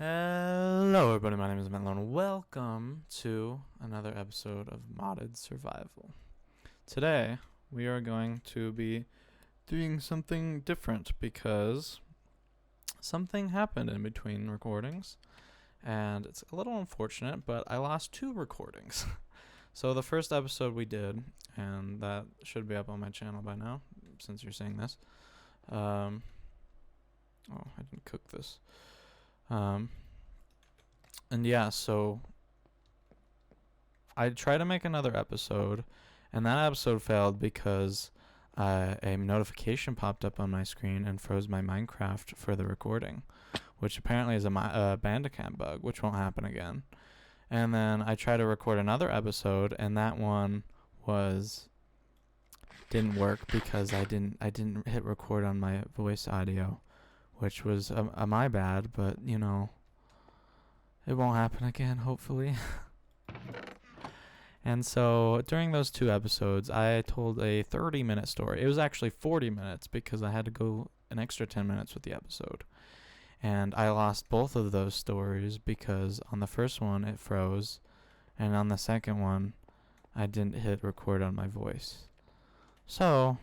Hello everybody, my name is Matlone. Welcome to another episode of Modded Survival. Today, we are going to be doing something different because something happened in between recordings, and it's a little unfortunate, but I lost 2 recordings. So the first episode we did, and that should be up on my channel by now, since you're seeing this. Oh, I didn't cook this. And yeah, so I tried to make another episode, and that episode failed because a notification popped up on my screen and froze my Minecraft for the recording, which apparently is a Bandicam bug, which won't happen again. And then I tried to record another episode, and that one didn't work because I didn't hit record on my voice audio, which was my bad, but you know, it won't happen again, hopefully. And so during those 2 episodes, I told a 30-minute story. It was actually 40 minutes because I had to go an extra 10 minutes with the episode. And I lost both of those stories because on the first one it froze, and on the second one I didn't hit record on my voice. So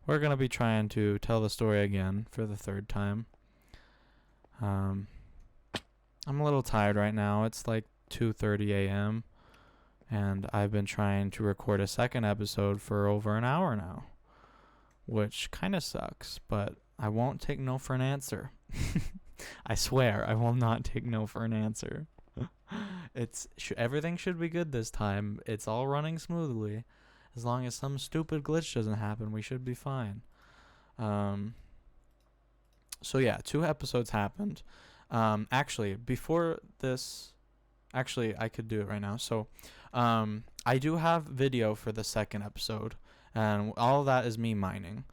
we're going to be trying to tell the story again for the 3rd time. I'm a little tired right now. It's like 2:30 a.m. and I've been trying to record a second episode for over an hour now, which kind of sucks, but I won't take no for an answer. I swear I will not take no for an answer. Everything should be good this time. It's all running smoothly. As long as some stupid glitch doesn't happen, we should be fine. So yeah, 2 episodes happened. Actually, before this, I could do it right now. So, I do have video for the second episode, and all of that is me mining.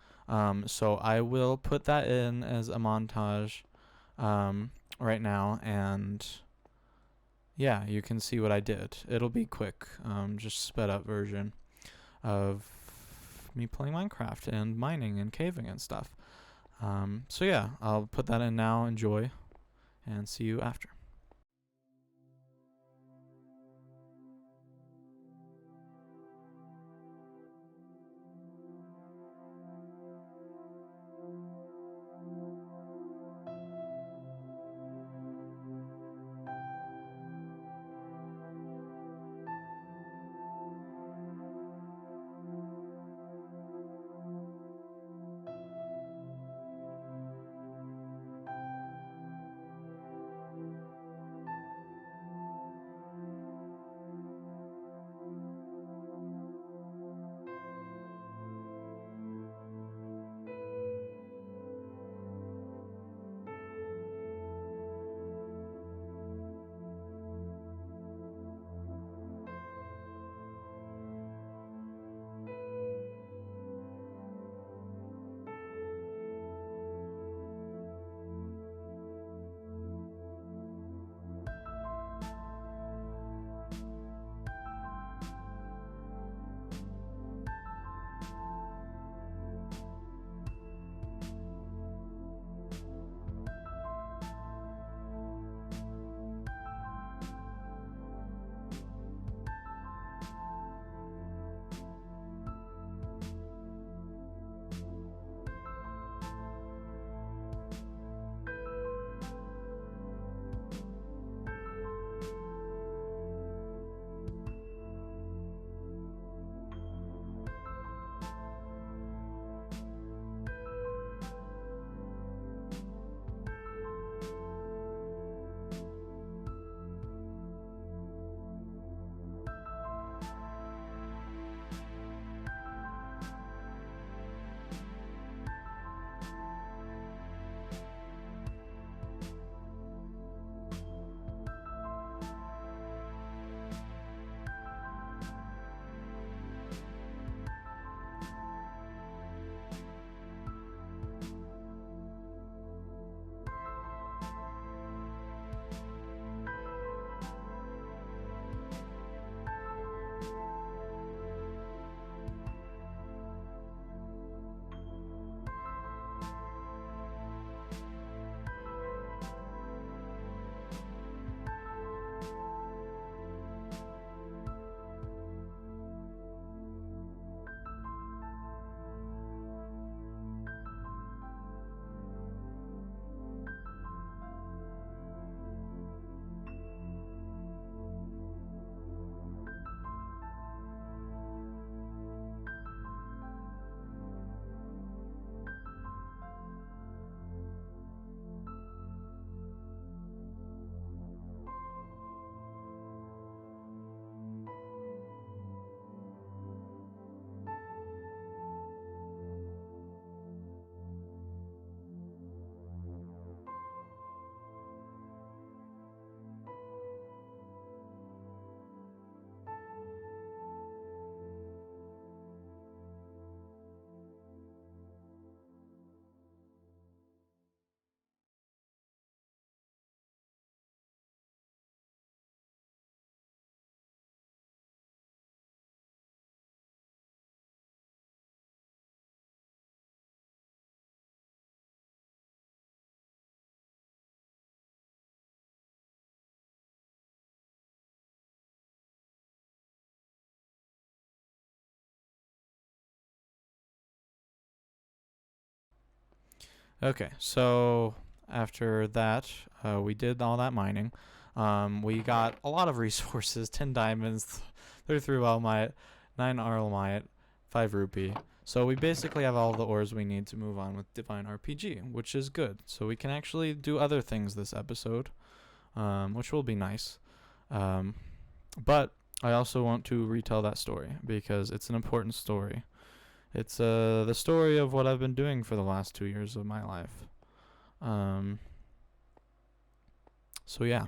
So I will put that in as a montage, right now, and yeah, you can see what I did. It'll be quick, just sped up version of me playing Minecraft and mining and caving and stuff. So yeah, I'll put that in now. Enjoy, and see you after. Okay, so after that, we did all that mining. We got a lot of resources: 10 diamonds, 33 Wellmite, 9 Arlemite, 5 rupee. So we basically have all the ores we need to move on with DivineRPG, which is good. So we can actually do other things this episode, which will be nice. But I also want to retell that story because it's an important story. It's the story of what I've been doing for the last 2 years of my life. So yeah.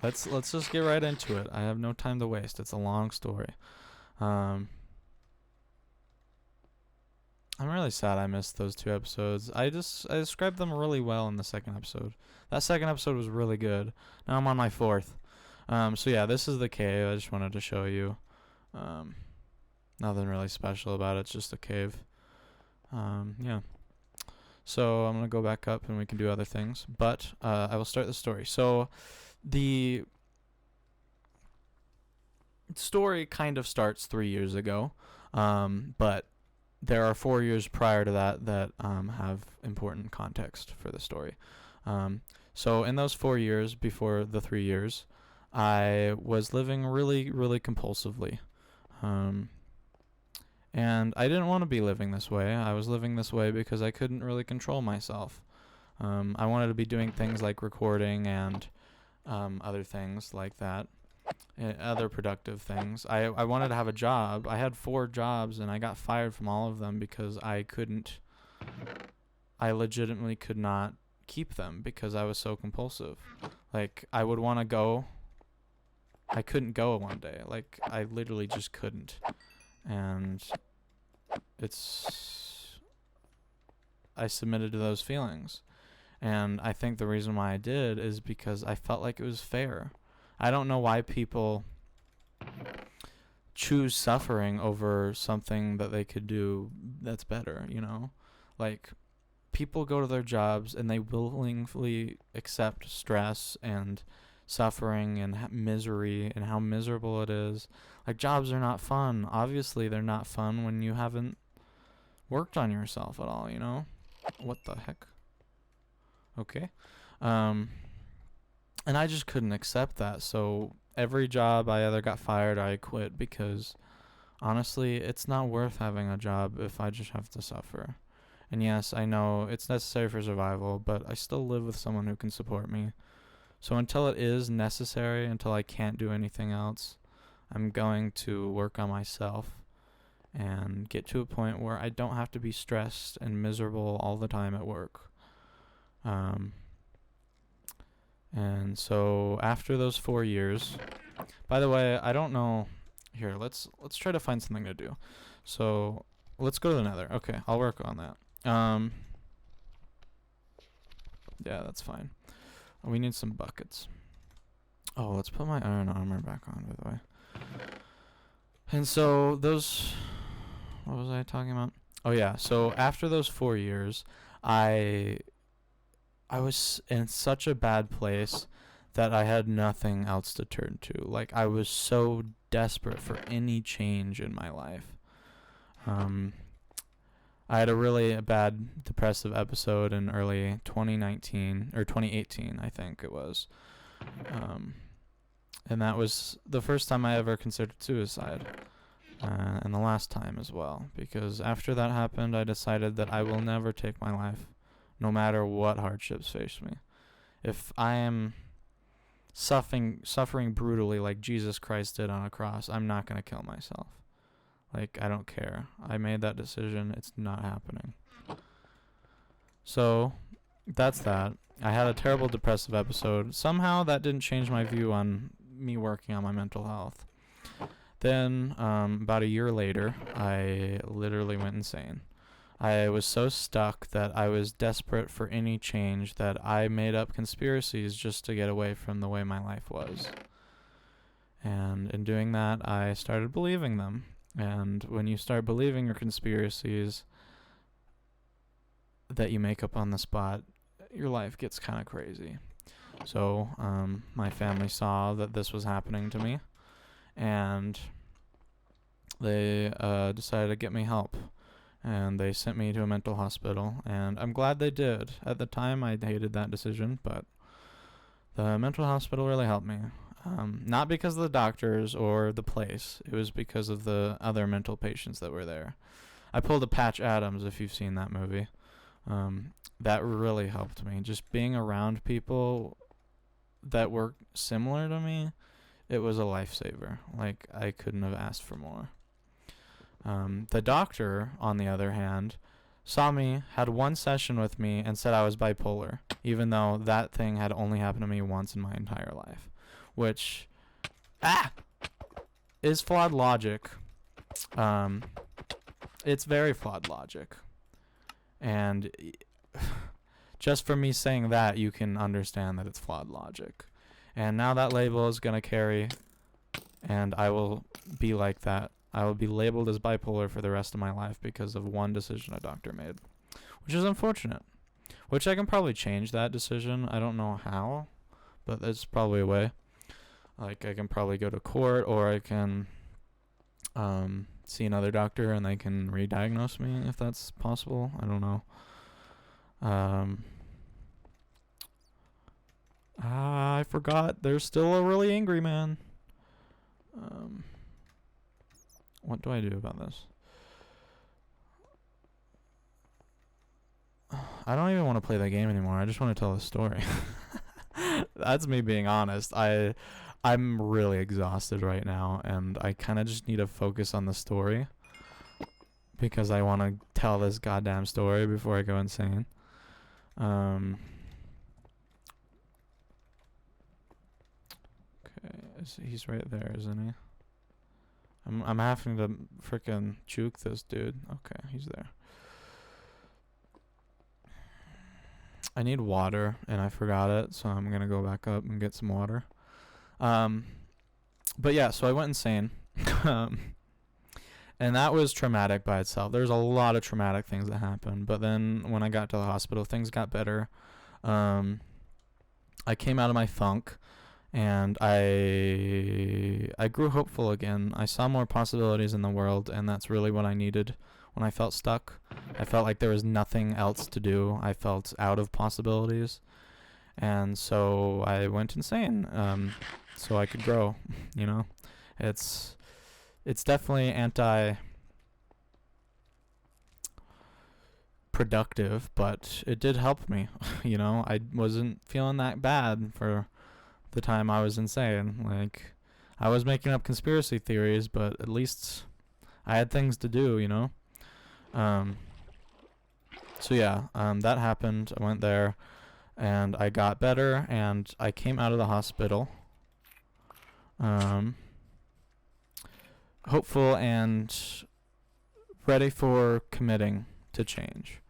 let's just get right into it. I have no time to waste. It's a long story. I'm really sad I missed those 2 episodes. I described them really well in the second episode. That second episode was really good. Now I'm on my 4th. So yeah, this is the cave. I just wanted to show you. Nothing really special about it. It's just a cave. Yeah. So I'm going to go back up and we can do other things. But I will start the story. So the story kind of starts 3 years ago. But there are 4 years prior to that have important context for the story. So in those 4 years before the 3 years, I was living really, really compulsively. And I didn't want to be living this way. I was living this way because I couldn't really control myself. I wanted to be doing things like recording and other things like that, other productive things. I wanted to have a job. I had 4 jobs, and I got fired from all of them because I legitimately could not keep them because I was so compulsive. Like, I would want to go. I couldn't go one day. Like, I literally just couldn't. And I submitted to those feelings. And I think the reason why I did is because I felt like it was fair. I don't know why people choose suffering over something that they could do that's better, you know? Like, people go to their jobs and they willingly accept stress and suffering and misery and how miserable it is. Like, jobs are not fun. Obviously, they're not fun when you haven't worked on yourself at all, you know? What the heck? Okay. And I just couldn't accept that. So every job I either got fired or I quit because honestly, it's not worth having a job if I just have to suffer. And yes, I know it's necessary for survival, but I still live with someone who can support me. So until it is necessary, until I can't do anything else, I'm going to work on myself and get to a point where I don't have to be stressed and miserable all the time at work. And so after those 4 years, by the way, I don't know. Here, let's try to find something to do. So let's go to the Nether. Okay, I'll work on that. Yeah, that's fine. We need some buckets. Oh, let's put my iron armor back on, by the way. And so those, what was I talking about? Oh yeah, so after those 4 years, I was in such a bad place that I had nothing else to turn to. Like, I was so desperate for any change in my life. I had a really bad depressive episode in early 2019 or 2018, I think it was. And that was the first time I ever considered suicide. And the last time as well. Because after that happened, I decided that I will never take my life, no matter what hardships face me. If I am suffering brutally like Jesus Christ did on a cross, I'm not going to kill myself. Like, I don't care. I made that decision. It's not happening. So, that's that. I had a terrible depressive episode. Somehow that didn't change my view on me working on my mental health. Then, about a year later, I literally went insane. I was so stuck that I was desperate for any change that I made up conspiracies just to get away from the way my life was. And in doing that, I started believing them. And when you start believing your conspiracies that you make up on the spot, your life gets kind of crazy. So my family saw that this was happening to me, and they decided to get me help. and they sent me to a mental hospital, and I'm glad they did. At the time, I hated that decision, but the mental hospital really helped me. Not because of the doctors or the place. It was because of the other mental patients that were there. I pulled a Patch Adams, if you've seen that movie. That really helped me. Just being around people that were similar to me, it was a lifesaver. Like, I couldn't have asked for more. The doctor, on the other hand, saw me, had one session with me, and said I was bipolar, even though that thing had only happened to me once in my entire life, which is flawed logic. It's very flawed logic. And just from me saying that, you can understand that it's flawed logic. And now that label is going to carry, and I will be like that. I will be labeled as bipolar for the rest of my life because of one decision a doctor made, which is unfortunate. Which I can probably change that decision. I don't know how, but there's probably a way. Like, I can probably go to court, or I can see another doctor and they can re-diagnose me if that's possible. I don't know. I forgot. There's still a really angry man. What do I do about this? I don't even want to play that game anymore. I just want to tell the story. That's me being honest. I'm really exhausted right now, and I kind of just need to focus on the story because I want to tell this goddamn story before I go insane. Okay, he's right there, isn't he? I'm having to frickin' juke this dude. Okay, he's there. I need water, and I forgot it, so I'm gonna go back up and get some water. But yeah, so I went insane. And that was traumatic by itself. There's a lot of traumatic things that happened, but then when I got to the hospital, things got better. I came out of my funk, and I grew hopeful again. I saw more possibilities in the world, and that's really what I needed when I felt stuck. I felt like there was nothing else to do. I felt out of possibilities, and so I went insane, so I could grow. You know, it's definitely anti-productive, but it did help me. You know, I wasn't feeling that bad for the time I was insane. Like, I was making up conspiracy theories, but at least I had things to do, you know? So yeah, that happened. I went there, and I got better, and I came out of the hospital, hopeful and ready for committing to change.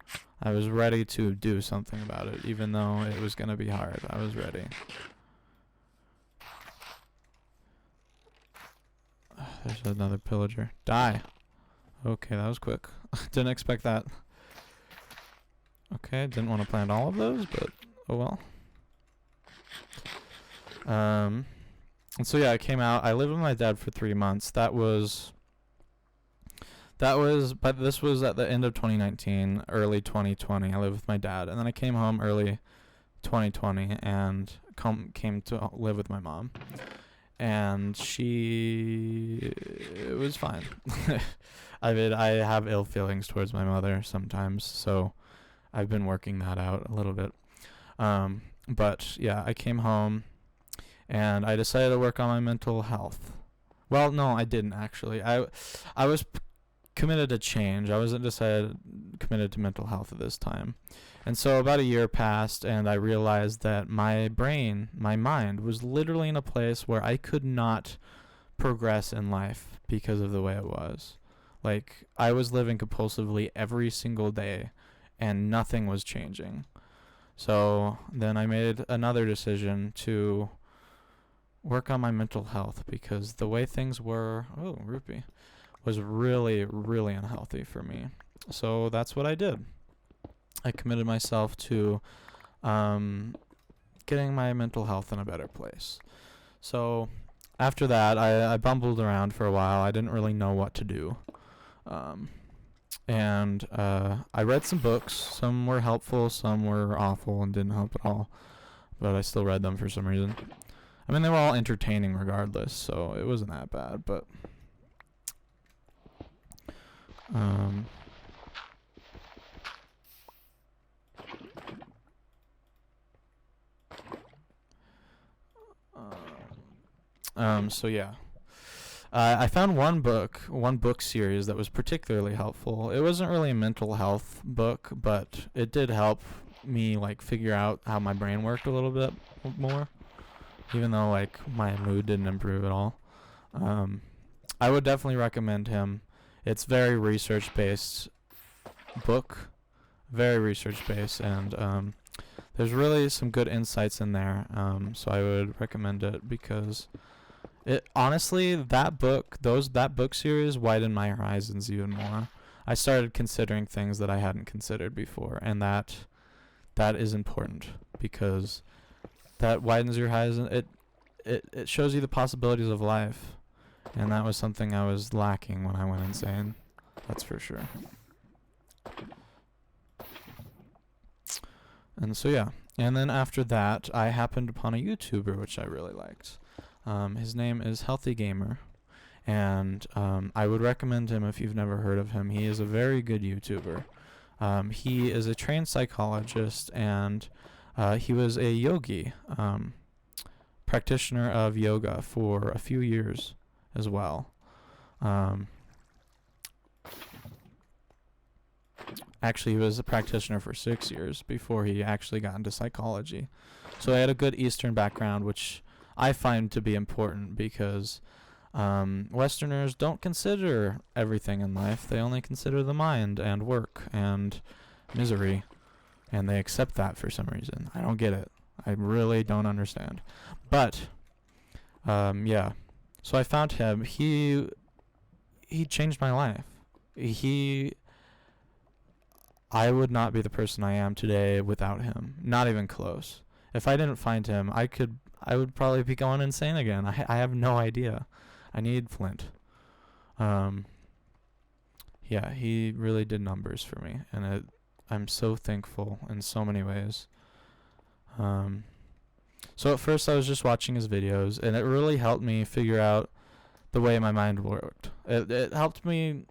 I was ready to do something about it, even though it was going to be hard. I was ready. There's another pillager. Die. Okay, that was quick. Didn't expect that. Okay, didn't want to plant all of those, but oh well. And so yeah, I came out. I lived with my dad for 3 months. But this was at the end of 2019, early 2020. I lived with my dad, and then I came home early 2020 and came to live with my mom. And it was fine. I have ill feelings towards my mother sometimes, so I've been working that out a little bit. But yeah, I came home, and I decided to work on my mental health. Well, no, I didn't actually. I was committed to change. I wasn't committed to mental health at this time. And so about a year passed, and I realized that my mind was literally in a place where I could not progress in life because of the way it was. Like, I was living compulsively every single day, and nothing was changing. So then I made another decision to work on my mental health, because the way things were, rupee, was really, really unhealthy for me. So that's what I did. I committed myself to getting my mental health in a better place. So after that, I bumbled around for a while. I didn't really know what to do. And I read some books. Some were helpful, some were awful and didn't help at all. But I still read them for some reason. I mean, they were all entertaining regardless, so it wasn't that bad. But so yeah. I found one book series that was particularly helpful. It wasn't really a mental health book, but it did help me like figure out how my brain worked a little bit more, even though like my mood didn't improve at all. I would definitely recommend him. It's very research based book, very research based, and there's really some good insights in there. So I would recommend it because it honestly that book series widened my horizons even more. I started considering things that I hadn't considered before, and that is important because that widens your horizon. It shows you the possibilities of life, and that was something I was lacking when I went insane. That's for sure. And so yeah, and then after that, I happened upon a YouTuber which I really liked. His name is Healthy Gamer, and I would recommend him if you've never heard of him. He is a very good YouTuber. He is a trained psychologist, and he was a yogi, practitioner of yoga for a few years as well. Actually, he was a practitioner for 6 years before he actually got into psychology. So he had a good Eastern background, which I find to be important because Westerners don't consider everything in life. They only consider the mind and work and misery, and they accept that for some reason. I don't get it. I really don't understand. But yeah. So I found him. He changed my life. I would not be the person I am today without him. Not even close. If I didn't find him, I would probably be going insane again. I have no idea. I need Flint. Yeah, he really did numbers for me, and I'm so thankful in so many ways. So at first I was just watching his videos, and it really helped me figure out the way my mind worked. It helped me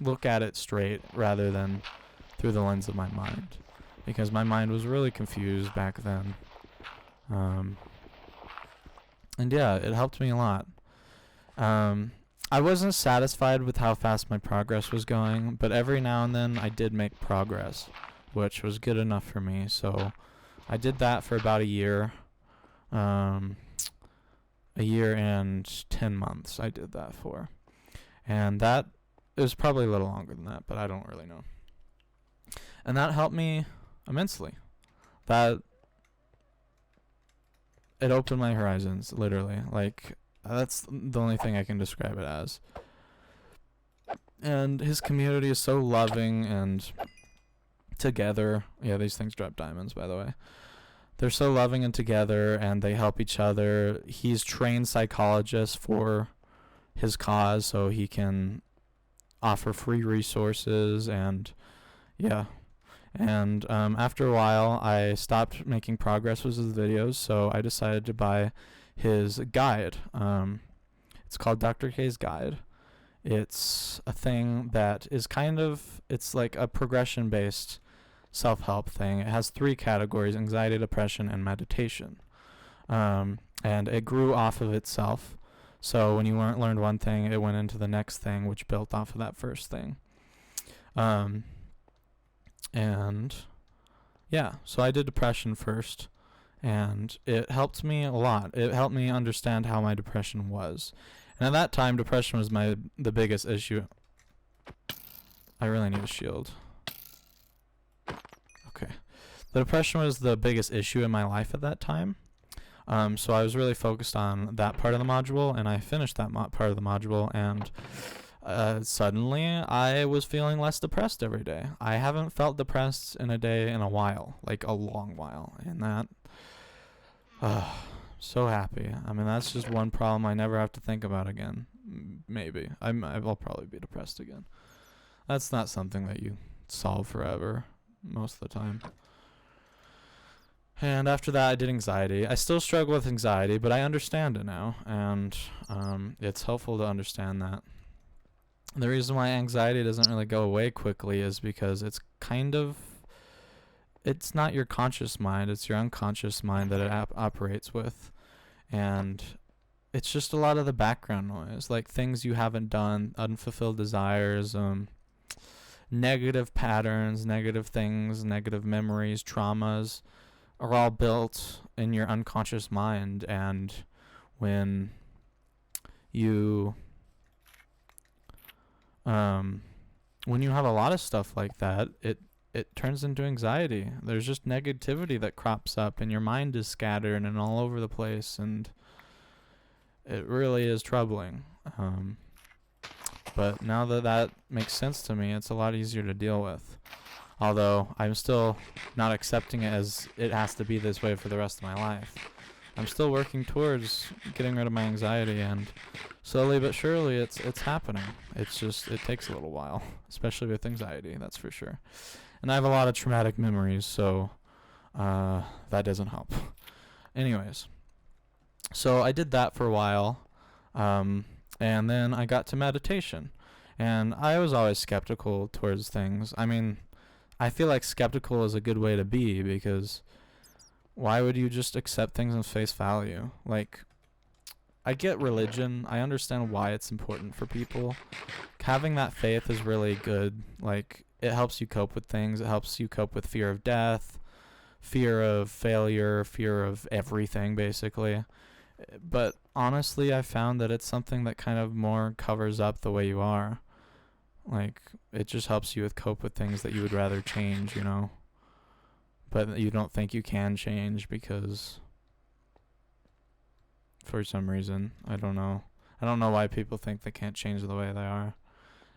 look at it straight rather than through the lens of my mind, because my mind was really confused back then. And yeah, it helped me a lot. I wasn't satisfied with how fast my progress was going, but every now and then I did make progress, which was good enough for me. So I did that for about a year. A year and 10 months I did that for. And that it was probably a little longer than that, but I don't really know. And that helped me immensely. It opened my horizons, literally. Like, that's the only thing I can describe it as. And his community is so loving and together. Yeah, these things drop diamonds, by the way. They're so loving and together, and they help each other. He's trained psychologist for his cause, so he can offer free resources, and yeah. And after a while, I stopped making progress with his videos, so I decided to buy his guide. It's called Dr. K's Guide. It's a thing that is it's like a progression-based self-help thing. It has 3 categories: anxiety, depression, and meditation. And it grew off of itself. So when you learned one thing, it went into the next thing, which built off of that first thing. And yeah, so I did depression first, and it helped me a lot. It helped me understand how my depression was. And at that time, depression was the biggest issue. I really need a shield. Okay. The depression was the biggest issue in my life at that time. So I was really focused on that part of the module, and I finished that part of the module, and suddenly I was feeling less depressed every day. I haven't felt depressed in a day in a while, like a long while, and that, so happy. I mean, that's just one problem I never have to think about again. Maybe. I'll probably be depressed again. That's not something that you solve forever most of the time. And after that, I did anxiety. I still struggle with anxiety, but I understand it now, and it's helpful to understand that. The reason why anxiety doesn't really go away quickly is because it's not your conscious mind, it's your unconscious mind that it operates with. And it's just a lot of the background noise, like things you haven't done, unfulfilled desires, negative patterns, negative things, negative memories, traumas are all built in your unconscious mind. And when you have a lot of stuff like that, it turns into anxiety. There's just negativity that crops up, and your mind is scattered and all over the place, and it really is troubling. But now that makes sense to me, it's a lot easier to deal with. Although I'm still not accepting it as it has to be this way for the rest of my life. I'm still working towards getting rid of my anxiety, and slowly but surely it's happening. It's just, it takes a little while, especially with anxiety, that's for sure. And I have a lot of traumatic memories, so that doesn't help. Anyways, so I did that for a while, and then I got to meditation. And I was always skeptical towards things. I mean, I feel like skeptical is a good way to be, because why would you just accept things on face value? Like, I get religion. I understand why it's important for people. Having that faith is really good. Like, it helps you cope with things. It helps you cope with fear of death, fear of failure, fear of everything, basically. But honestly, I found that it's something that kind of more covers up the way you are. Like, it just helps you cope with things that you would rather change, you know? But you don't think you can change because, for some reason, I don't know. I don't know why people think they can't change the way they are.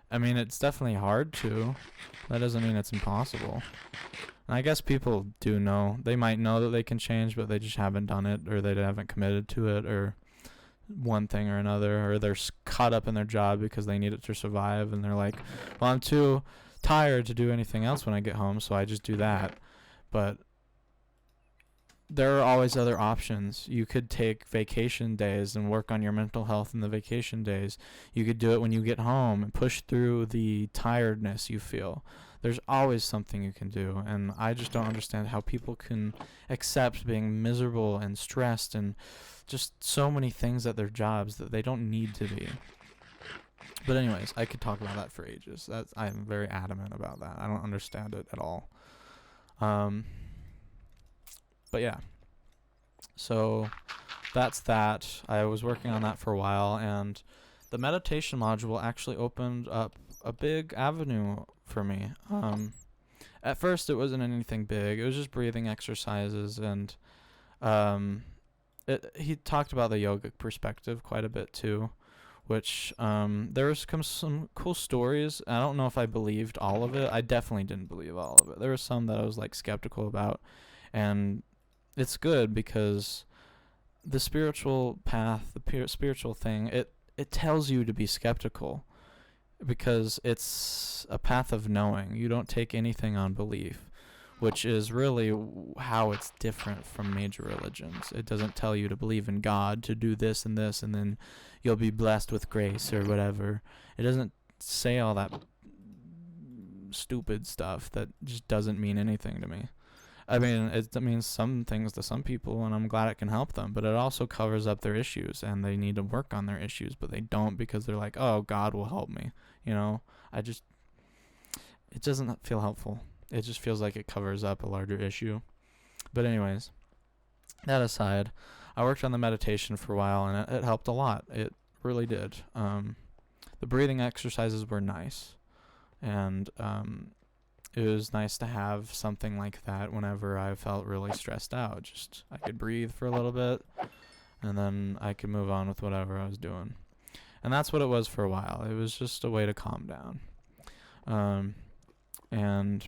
I mean, it's definitely hard to. That doesn't mean it's impossible. And I guess people do know. They might know that they can change, but they just haven't done it, or they haven't committed to it, or one thing or another, or they're caught up in their job because they need it to survive, and they're like, well, I'm too tired to do anything else when I get home, so I just do that. But there are always other options. You could take vacation days and work on your mental health in the vacation days. You could do it when you get home and push through the tiredness you feel. There's always something you can do, and I just don't understand how people can accept being miserable and stressed and just so many things at their jobs that they don't need to be. But anyways, I could talk about that for ages. I'm very adamant about that. I don't understand it at all. But yeah, so that's that. I was working on that for a while, and the meditation module actually opened up a big avenue for me. At first, it wasn't anything big. It was just breathing exercises, and he talked about the yogic perspective quite a bit too, which there was some cool stories. I don't know if I believed all of it. I definitely didn't believe all of it. There was some that I was like skeptical about, and it's good because the spiritual path, the spiritual thing, it tells you to be skeptical because it's a path of knowing. You don't take anything on belief, which is really how it's different from major religions. It doesn't tell you to believe in God, to do this, and then you'll be blessed with grace or whatever. It doesn't say all that stupid stuff that just doesn't mean anything to me. I mean, it means some things to some people, and I'm glad it can help them, but it also covers up their issues, and they need to work on their issues, but they don't because they're like, oh, God will help me, you know? It doesn't feel helpful. It just feels like it covers up a larger issue. But anyways, that aside, I worked on the meditation for a while, and it helped a lot. It really did. The breathing exercises were nice, and it was nice to have something like that whenever I felt really stressed out. Just I could breathe for a little bit, and then I could move on with whatever I was doing. And that's what it was for a while. It was just a way to calm down.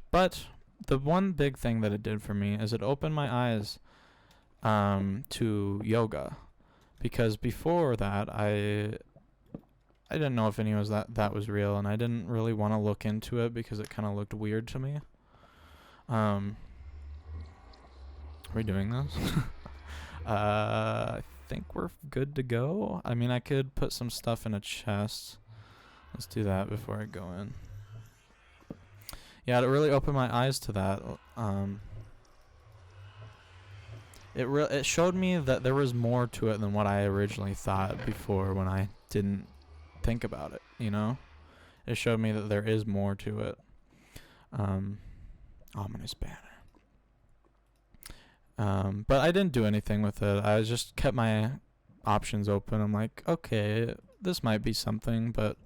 But the one big thing that it did for me is it opened my eyes to yoga, because before that I didn't know if any was that was real, and I didn't really want to look into it because it kind of looked weird to me. Are we doing this? I think we're good to go. I mean, I could put some stuff in a chest. Let's do that before I go in. Yeah, it really opened my eyes to that. It showed me that there was more to it than what I originally thought before when I didn't think about it, you know? It showed me that there is more to it. Ominous banner. But I didn't do anything with it. I just kept my options open. I'm like, okay, this might be something, but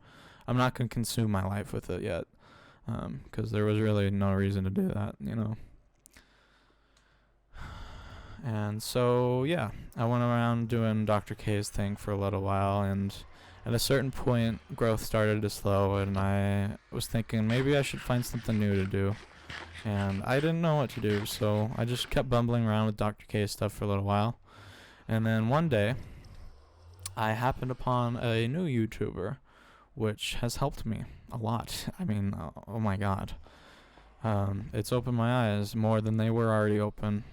I'm not going to consume my life with it yet. Because there was really no reason to do that, you know? And so, yeah, I went around doing Dr. K's thing for a little while, and at a certain point, growth started to slow, and I was thinking maybe I should find something new to do. And I didn't know what to do, so I just kept bumbling around with Dr. K's stuff for a little while. And then one day, I happened upon a new YouTuber, which has helped me a lot. I mean, oh my god. It's opened my eyes more than they were already open.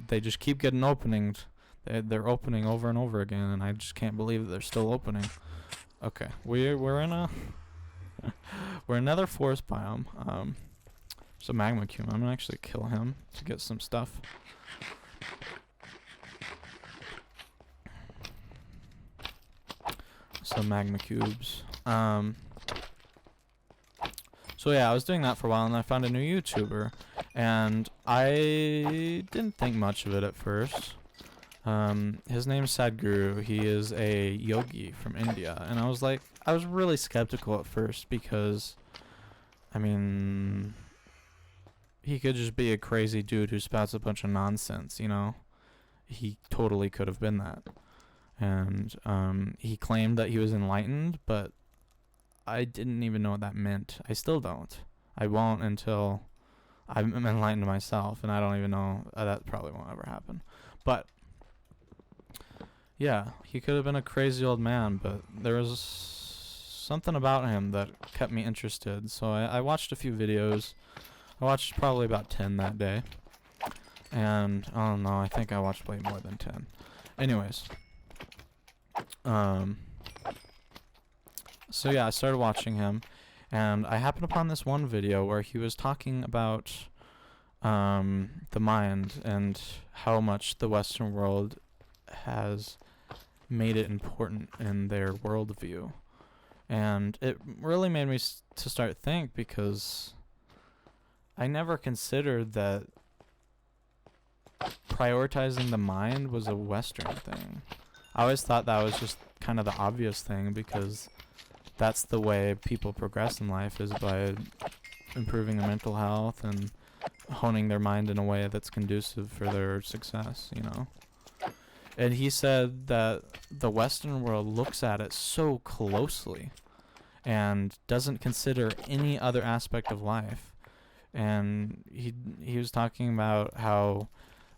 They just keep getting openings. They're opening over and over again, and I just can't believe that they're still opening. Okay, we're in a we're in another forest biome. There's a magma cube. I'm gonna actually kill him to get some stuff. Some magma cubes. So yeah, I was doing that for a while, and I found a new YouTuber, and I didn't think much of it at first. His name is Sadhguru. He is a yogi from India, and I was really skeptical at first because, I mean, he could just be a crazy dude who spouts a bunch of nonsense, you know? He totally could have been that. And he claimed that he was enlightened, but I didn't even know what that meant. I still don't. I won't until I'm enlightened myself, and I don't even know. That probably won't ever happen. But yeah, he could have been a crazy old man, but there was something about him that kept me interested. So I watched a few videos. I watched probably about 10 that day. And I don't know, I think I watched way more than 10. Anyways. So yeah, I started watching him, and I happened upon this one video where he was talking about the mind and how much the Western world has made it important in their worldview. And it really made me to start think, because I never considered that prioritizing the mind was a Western thing. I always thought that was just kind of the obvious thing, because that's the way people progress in life, is by improving their mental health and honing their mind in a way that's conducive for their success, you know. And he said that the Western world looks at it so closely and doesn't consider any other aspect of life. And he was talking about how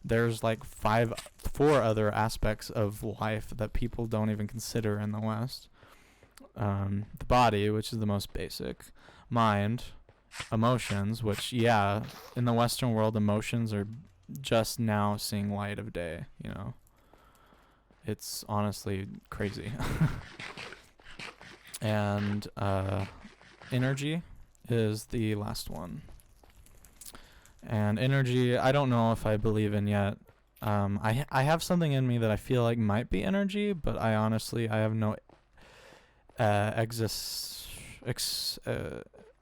there's like 4 other aspects of life that people don't even consider in the West. The body, which is the most basic. Mind. Emotions, which, yeah, in the Western world, emotions are just now seeing light of day, you know. It's honestly crazy. And energy is the last one. And energy, I don't know if I believe in yet. I have something in me that I feel like might be energy, but I have no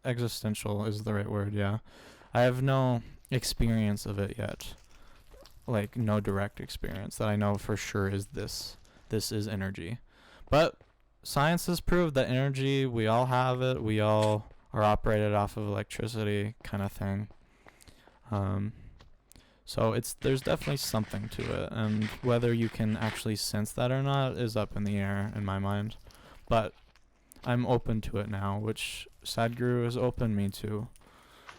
existential is the right word, yeah. I have no experience of it yet. Like, no direct experience that I know for sure is this. This is energy. But science has proved that energy, we all have it. We all are operated off of electricity kind of thing. So there's definitely something to it, and whether you can actually sense that or not is up in the air in my mind. But I'm open to it now, which Sadhguru has opened me to.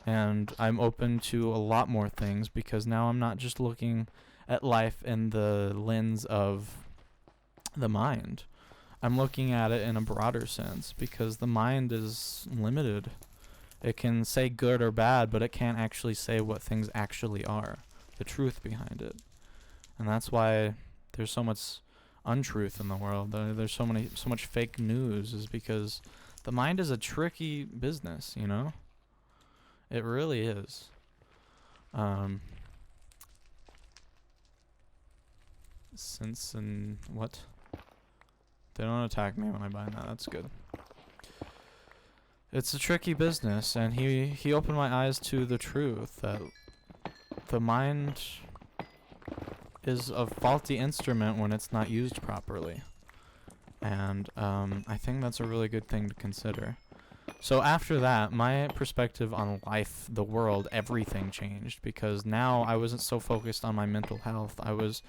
And I'm open to a lot more things, because now I'm not just looking at life in the lens of the mind. I'm looking at it in a broader sense, because the mind is limited. It can say good or bad, but it can't actually say what things actually are, the truth behind it. And that's why there's so much untruth in the world. There's so much fake news, is because the mind is a tricky business, you know? It really is. What? They don't attack me when I buy that. That's good. It's a tricky business, and he opened my eyes to the truth that the mind is a faulty instrument when it's not used properly. And I think that's a really good thing to consider. So after that, my perspective on life, the world, everything changed, because now I wasn't so focused on my mental health. I was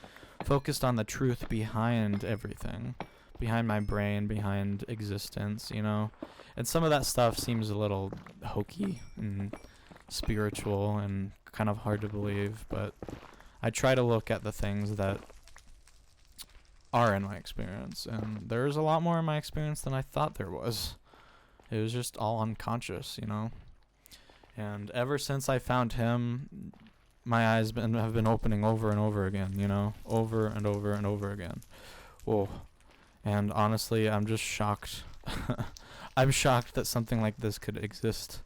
focused on the truth behind everything, behind my brain, behind existence, you know? And some of that stuff seems a little hokey and spiritual and kind of hard to believe, but I try to look at the things that are in my experience, and there's a lot more in my experience than I thought there was. It was just all unconscious, you know? And ever since I found him, my eyes have been opening over and over again, you know? Over and over and over again. Whoa. And honestly, I'm just shocked. I'm shocked that something like this could exist.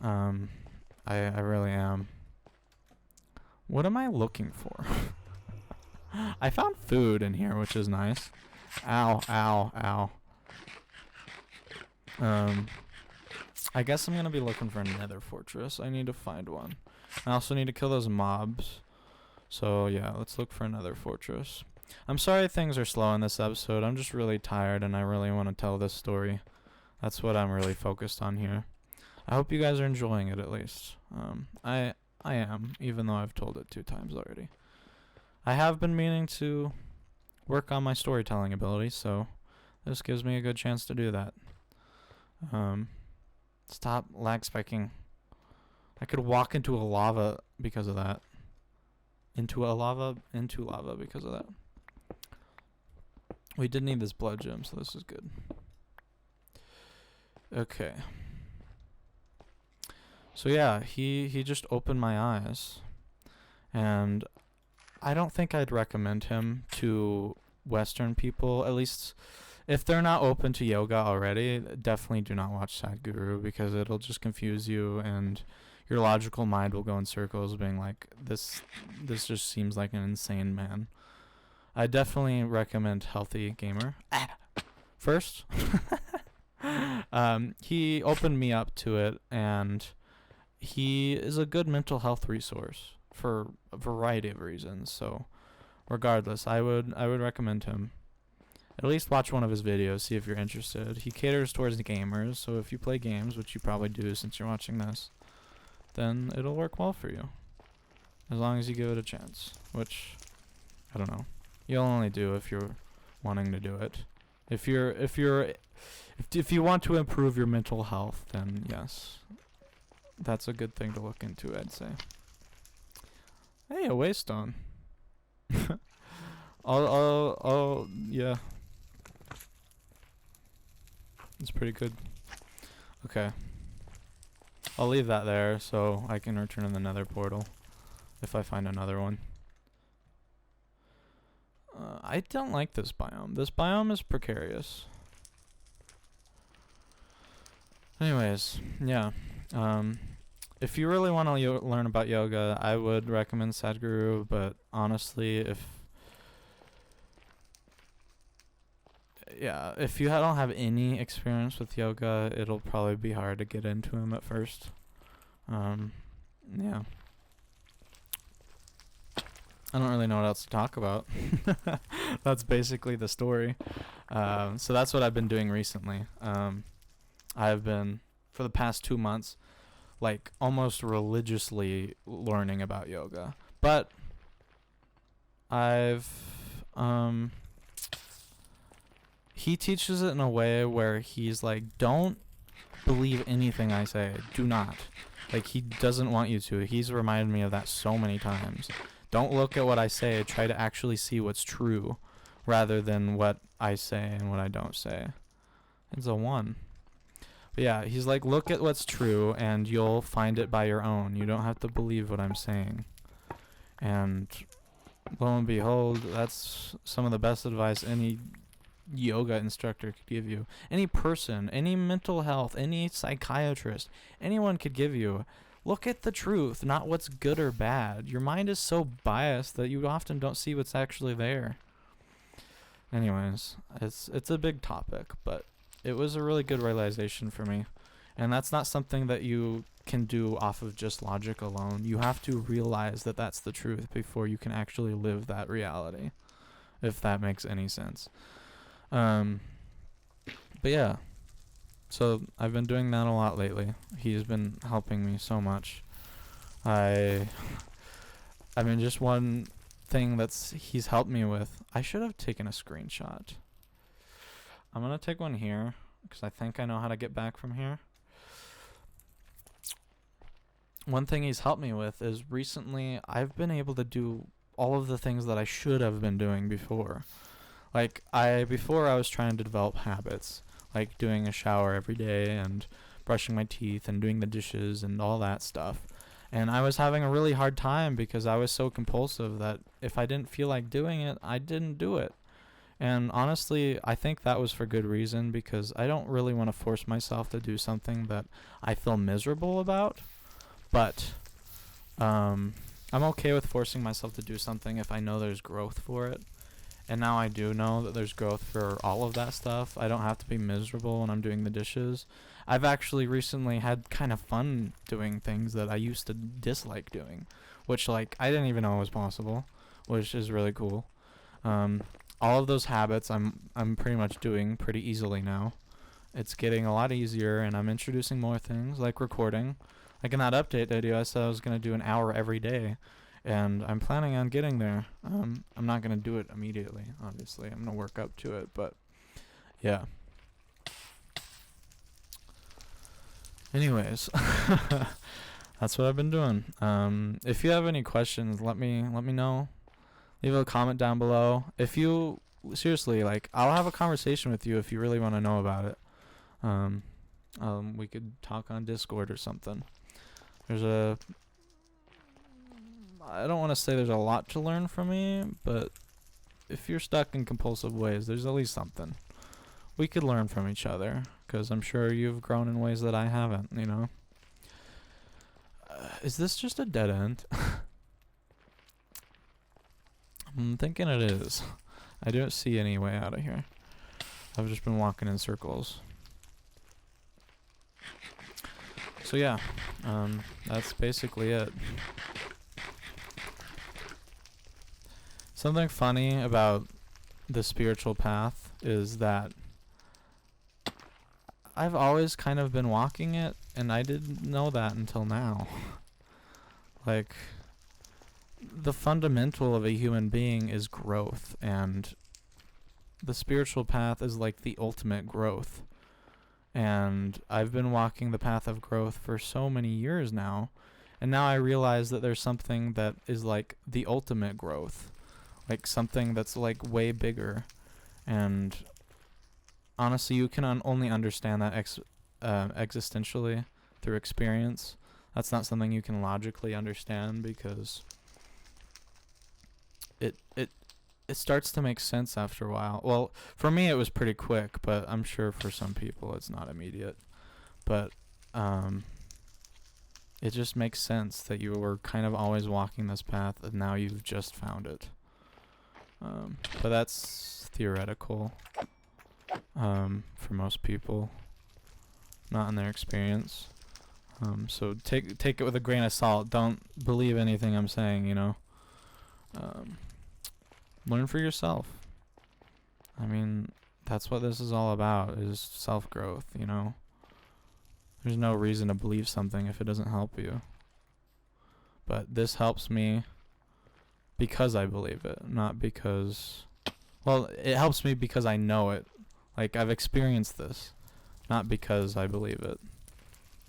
I really am. What am I looking for? I found food in here, which is nice. Ow, ow, ow. I guess I'm gonna be looking for a Nether fortress. I need to find one. I also need to kill those mobs. So yeah, let's look for another fortress. I'm sorry things are slow in this episode. I'm just really tired and I really want to tell this story. That's what I'm really focused on here. I hope you guys are enjoying it at least. I am, even though I've told it 2 times already. I have been meaning to work on my storytelling ability, so this gives me a good chance to do that. Stop lag spiking. I could walk into a lava because of that. Into lava because of that. We did need this blood gem, so this is good. Okay. So yeah, he just opened my eyes. And I don't think I'd recommend him to Western people, at least if they're not open to yoga already. Definitely do not watch Sadhguru, because it'll just confuse you and your logical mind will go in circles being like, this just seems like an insane man. I definitely recommend Healthy Gamer first. He opened me up to it, and he is a good mental health resource for a variety of reasons. So regardless, I would recommend him. At least watch one of his videos, see if you're interested. He caters towards the gamers, so if you play games, which you probably do since you're watching this, then it'll work well for you. As long as you give it a chance, which, I don't know. You'll only do if you're wanting to do it. If you want to improve your mental health, then yes. That's a good thing to look into, I'd say. Hey, a waystone. Yeah. It's pretty good. Okay. I'll leave that there so I can return in the Nether portal if I find another one. I don't like this biome. This biome is precarious. Anyways, yeah. If you really want to learn about yoga, I would recommend Sadhguru, but honestly, if you don't have any experience with yoga, it'll probably be hard to get into him at first. Yeah. I don't really know what else to talk about. That's basically the story. So that's what I've been doing recently. I've been, for the past 2 months, like almost religiously learning about yoga. But he teaches it in a way where he's like, don't believe anything I say. Do not. Like, he doesn't want you to. He's reminded me of that so many times. Don't look at what I say. Try to actually see what's true rather than what I say and what I don't say. It's a 1. But yeah, he's like, look at what's true and you'll find it by your own. You don't have to believe what I'm saying. And lo and behold, that's some of the best advice any yoga instructor could give you. Any person, any mental health, any psychiatrist, anyone could give you. Look at the truth, not what's good or bad. Your mind is so biased that you often don't see what's actually there. Anyways, it's a big topic, but it was a really good realization for me. And that's not something that you can do off of just logic alone. You have to realize that that's the truth before you can actually live that reality, if that makes any sense. But yeah, so I've been doing that a lot lately. He's been helping me so much. I mean, just one thing he's helped me with. I should have taken a screenshot. I'm gonna take one here because I think I know how to get back from here. One thing he's helped me with is recently I've been able to do all of the things that I should have been doing before. Like, before I was trying to develop habits, like doing a shower every day and brushing my teeth and doing the dishes and all that stuff. And I was having a really hard time because I was so compulsive that if I didn't feel like doing it, I didn't do it. And honestly, I think that was for good reason, because I don't really want to force myself to do something that I feel miserable about. But I'm okay with forcing myself to do something if I know there's growth for it. And now I do know that there's growth for all of that stuff. I don't have to be miserable when I'm doing the dishes. I've actually recently had kind of fun doing things that I used to dislike doing, which, like, I didn't even know was possible, which is really cool. All of those habits I'm pretty much doing pretty easily now. It's getting a lot easier, and I'm introducing more things, like recording. Like in that update video, I said I was going to do an hour every day. And I'm planning on getting there. I'm not going to do it immediately, obviously. I'm going to work up to it, but yeah. Anyways, that's what I've been doing. If you have any questions, let me know. Leave a comment down below. If you, seriously, like, I'll have a conversation with you if you really want to know about it. We could talk on Discord or something. I don't want to say there's a lot to learn from me, but if you're stuck in compulsive ways, there's at least something. We could learn from each other, because I'm sure you've grown in ways that I haven't, you know? Is this just a dead end? I'm thinking it is. I don't see any way out of here. I've just been walking in circles. So yeah, that's basically it. Something funny about the spiritual path is that I've always kind of been walking it, and I didn't know that until now. Like, the fundamental of a human being is growth, and the spiritual path is like the ultimate growth. And I've been walking the path of growth for so many years now, and now I realize that there's something that is like the ultimate growth. Like something that's like way bigger. And honestly, you can only understand that existentially through experience. That's not something you can logically understand, because it starts to make sense after a while. Well, for me it was pretty quick, but I'm sure for some people it's not immediate. But it just makes sense that you were kind of always walking this path, and now you've just found it. But that's theoretical for most people, not in their experience. So take it with a grain of salt. Don't believe anything I'm saying, you know. Learn for yourself. I mean, that's what this is all about, is self-growth, you know. There's no reason to believe something if it doesn't help you. But this helps me because I believe it, not because... Well, it helps me because I know it. Like, I've experienced this, not because I believe it.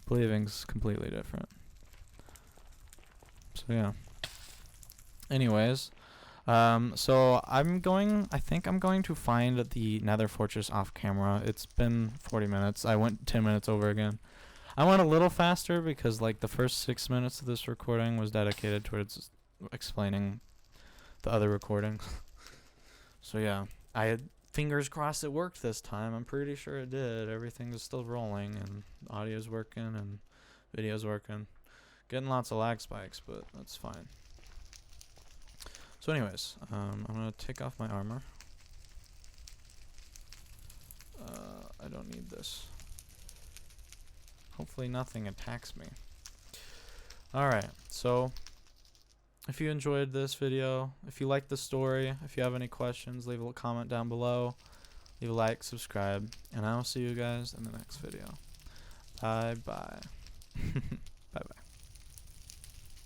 Believing's completely different. So, yeah. Anyways, So I think I'm going to find the Nether Fortress off camera. It's been 40 minutes. I went 10 minutes over again. I went a little faster because like the first 6 minutes of this recording was dedicated towards explaining the other recording. So yeah, I had fingers crossed it worked this time. I'm pretty sure it did. Everything is still rolling and audio's working and video's working. Getting lots of lag spikes, but that's fine. So anyways, I'm gonna take off my armor. I don't need this. Hopefully nothing attacks me. Alright, so if you enjoyed this video, if you liked the story, if you have any questions, leave a comment down below. Leave a like, subscribe, and I will see you guys in the next video. Bye bye.